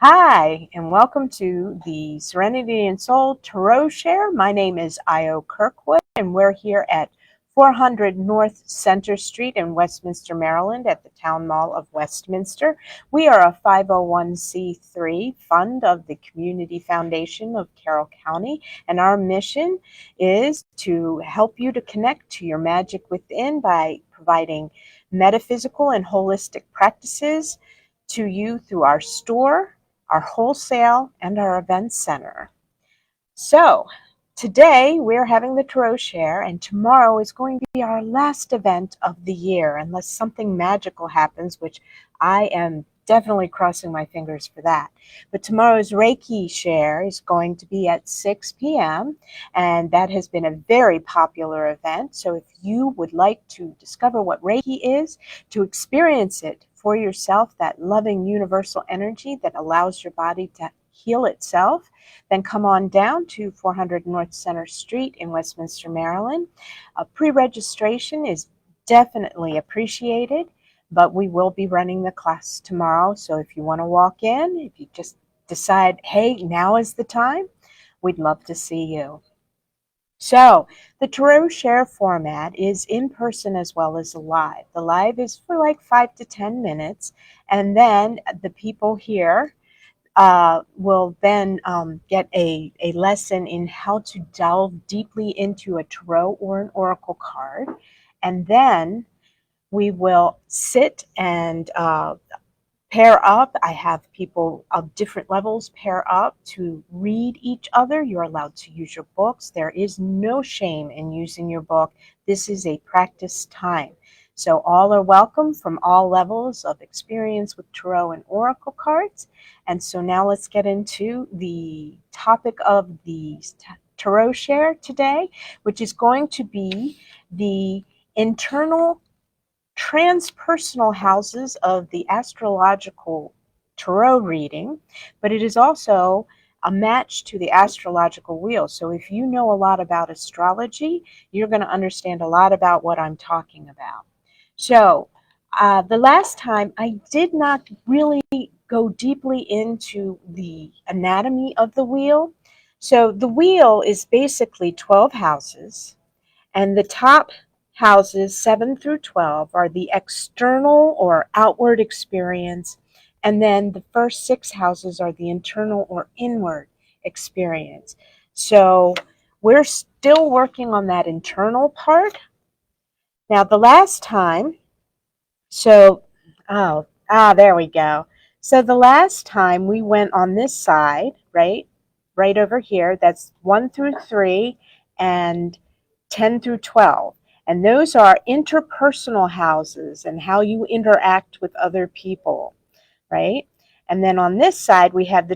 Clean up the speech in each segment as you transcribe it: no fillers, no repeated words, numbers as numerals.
Hi, and welcome to the Serenity and Soul Tarot Share. My name is Io Kirkwood, and we're here at 400 North Center Street in Westminster, Maryland, at the Town Mall of Westminster. We are a 501c3 fund of the Community Foundation of Carroll County, and our mission is to help you to connect to your magic within by providing metaphysical and holistic practices to you through our store, our wholesale, and our event center. So today we're having the Tarot Share, and tomorrow is going to be our last event of the year, unless something magical happens, which I am definitely crossing my fingers for that. But tomorrow's Reiki Share is going to be at 6 p.m., and that has been a very popular event. So if you would like to discover what Reiki is, to experience it for yourself, that loving universal energy that allows your body to heal itself, then come on down to 400 North Center Street in Westminster, Maryland. Pre-registration is definitely appreciated, but we will be running the class tomorrow. So if you want to walk in, if you just decide, hey, now is the time, we'd love to see you. So the Tarot Share format is in person as well as live. The live is for like 5 to 10 minutes, and then the people here will then get a lesson in how to delve deeply into a tarot or an oracle card. And then we will sit and pair up. I have people of different levels pair up to read each other. You're allowed to use your books. There is no shame in using your book. This is a practice time. So all are welcome from all levels of experience with tarot and oracle cards. And so now let's get into the topic of the tarot share today, which is going to be the internal transpersonal houses of the astrological tarot reading, but it is also a match to the astrological wheel. So if you know a lot about astrology, you're going to understand a lot about what I'm talking about. So the last time I did not really go deeply into the anatomy of the wheel. So the wheel is basically 12 houses, and the top houses 7 through 12 are the external or outward experience, and then the first 6 houses are the internal or inward experience. So we're still working on that internal part. Now the last time, so there we go. So the last time we went on this side, right over here, that's 1 through 3 and 10 through 12. And those are interpersonal houses and how you interact with other people, right? And then on this side, we have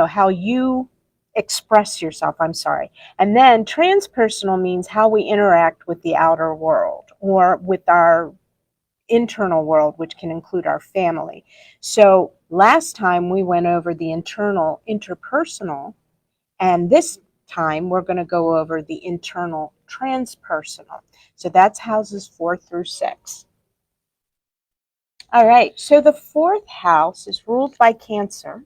how you express yourself, I'm sorry. And then transpersonal means how we interact with the outer world or with our internal world, which can include our family. So last time we went over the internal interpersonal, and this time we're going to go over the internal transpersonal. So that's houses 4 through 6. All right, so the 4th house is ruled by Cancer,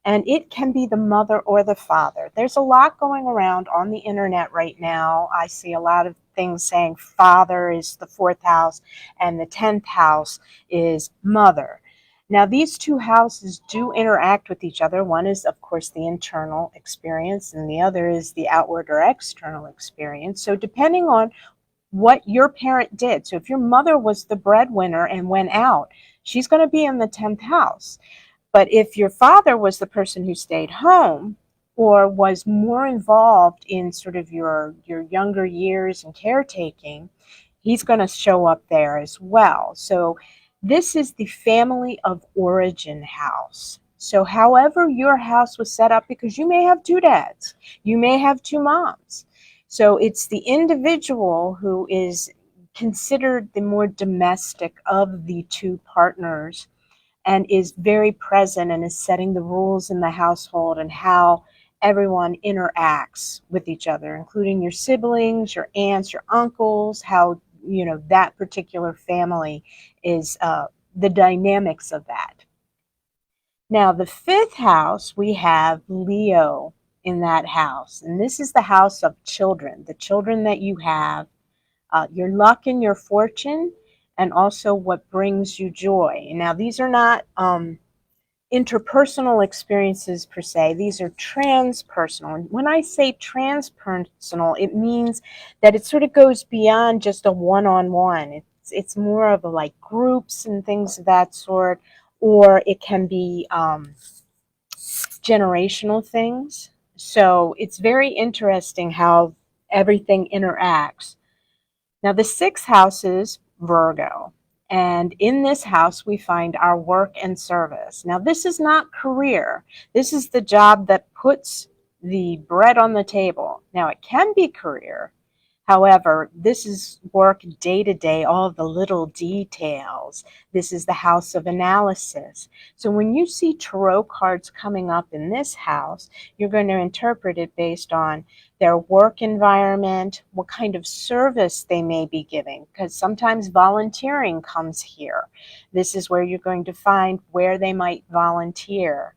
and it can be the mother or the father. There's a lot going around on the internet right now. I see a lot of things saying father is the 4th house and the 10th house is mother. Now, these two houses do interact with each other. One is, of course, the internal experience, and the other is the outward or external experience. So depending on what your parent did, so if your mother was the breadwinner and went out, she's going to be in the 10th house. But if your father was the person who stayed home or was more involved in sort of your younger years and caretaking, he's going to show up there as well. So this is the family of origin house. So however your house was set up, because you may have 2 dads, you may have 2 moms. So it's the individual who is considered the more domestic of the 2 partners and is very present and is setting the rules in the household and how everyone interacts with each other, including your siblings, your aunts, your uncles, how, that particular family is, the dynamics of that. Now, the fifth house, we have Leo in that house. And this is the house of children, the children that you have, your luck and your fortune, and also what brings you joy. Now, these are not interpersonal experiences per se. These are transpersonal. And when I say transpersonal, it means that it sort of goes beyond just a one-on-one. It's more of a, like, groups and things of that sort, or it can be generational things. So it's very interesting how everything interacts. Now, the sixth house is Virgo. And in this house, we find our work and service. Now, this is not career. This is the job that puts the bread on the table. Now, it can be career. However, this is work day to day, all the little details. This is the house of analysis. So when you see tarot cards coming up in this house, you're going to interpret it based on their work environment, what kind of service they may be giving, because sometimes volunteering comes here. This is where you're going to find where they might volunteer.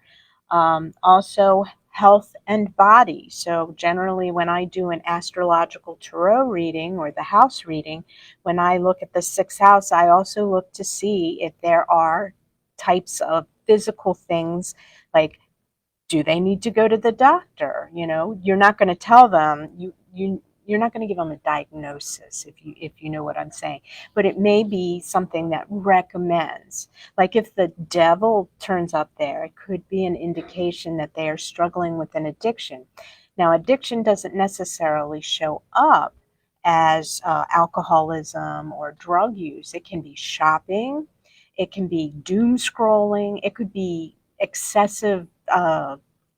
Also, health and body. So generally when I do an astrological tarot reading or the house reading, when I look at the sixth house, I also look to see if there are types of physical things, like, do they need to go to the doctor? You know, you're not going to tell them, you're not going to give them a diagnosis, if you know what I'm saying, but it may be something that recommends. Like if the devil turns up there, it could be an indication that they are struggling with an addiction. Now, addiction doesn't necessarily show up as alcoholism or drug use. It can be shopping, it can be doom scrolling, it could be excessive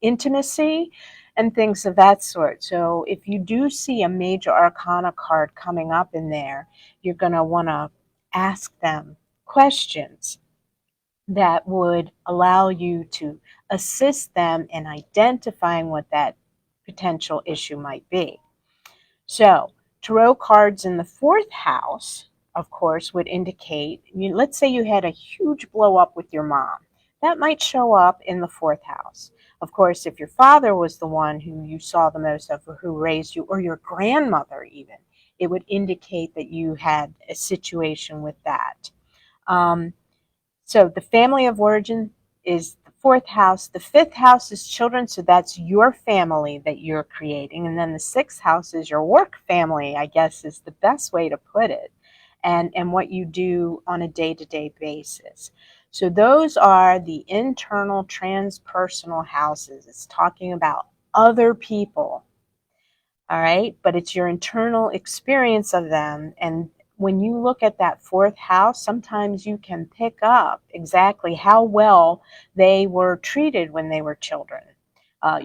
intimacy and things of that sort. So if you do see a major arcana card coming up in there, you're going to want to ask them questions that would allow you to assist them in identifying what that potential issue might be. So tarot cards in the fourth house, of course, would indicate, let's say you had a huge blow up with your mom. That might show up in the fourth house. Of course, if your father was the one who you saw the most of, or who raised you, or your grandmother even, it would indicate that you had a situation with that. So the family of origin is the fourth house. The fifth house is children, so that's your family that you're creating. And then the sixth house is your work family, I guess is the best way to put it, and what you do on a day-to-day basis. So those are the internal transpersonal houses. It's talking about other people, all right? But it's your internal experience of them. And when you look at that fourth house, sometimes you can pick up exactly how well they were treated when they were children,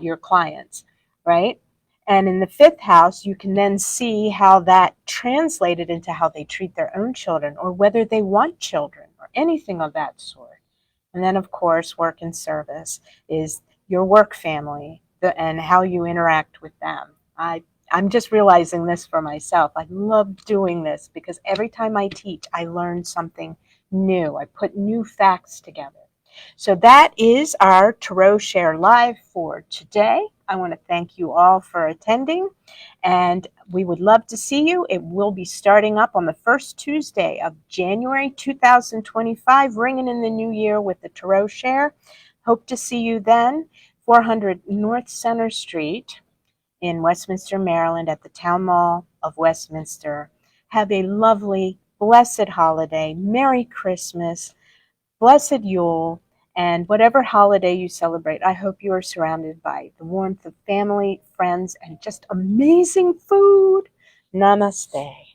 your clients, right? And in the fifth house, you can then see how that translated into how they treat their own children, or whether they want children, or anything of that sort. And then, of course, work and service is your work family and how you interact with them. I'm just realizing this for myself. I love doing this because every time I teach, I learn something new. I put new facts together. So that is our Tarot Share Live for today. I want to thank you all for attending, and we would love to see you. It will be starting up on the first Tuesday of January 2025, ringing in the new year with the Tarot Share. Hope to see you then. 400 North Center Street in Westminster, Maryland, at the Town Mall of Westminster. Have a lovely, blessed holiday. Merry Christmas, blessed Yule, and whatever holiday you celebrate, I hope you are surrounded by the warmth of family, friends, and just amazing food. Namaste.